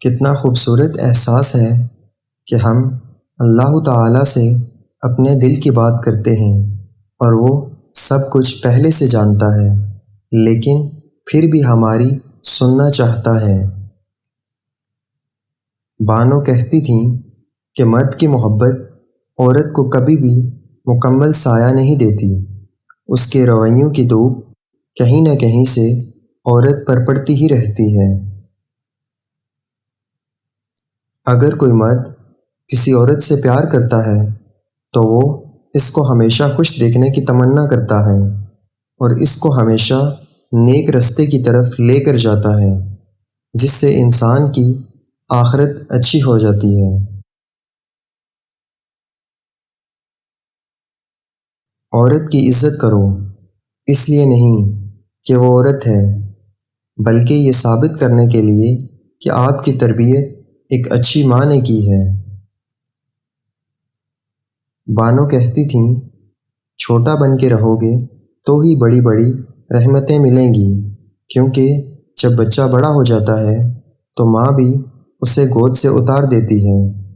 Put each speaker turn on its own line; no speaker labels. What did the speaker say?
کتنا خوبصورت احساس ہے کہ ہم اللہ تعالیٰ سے اپنے دل کی بات کرتے ہیں اور وہ سب کچھ پہلے سے جانتا ہے، لیکن پھر بھی ہماری سننا چاہتا ہے۔ بانو کہتی تھیں کہ مرد کی محبت عورت کو کبھی بھی مکمل سایہ نہیں دیتی، اس کے رویوں کی دھوپ کہیں نہ کہیں سے عورت پر پڑتی ہی رہتی ہے۔ اگر کوئی مرد کسی عورت سے پیار کرتا ہے تو وہ اس کو ہمیشہ خوش دیکھنے کی تمنا کرتا ہے اور اس کو ہمیشہ نیک رستے کی طرف لے کر جاتا ہے، جس سے انسان کی آخرت اچھی ہو جاتی ہے۔ عورت کی عزت کرو، اس لیے نہیں کہ وہ عورت ہے، بلکہ یہ ثابت کرنے کے لیے کہ آپ کی تربیت ایک اچھی ماں نے کی ہے۔ بانو کہتی تھیں چھوٹا بن کے رہو گے تو ہی بڑی بڑی رحمتیں ملیں گی، کیونکہ جب بچہ بڑا ہو جاتا ہے تو ماں بھی اسے گود سے اتار دیتی ہے۔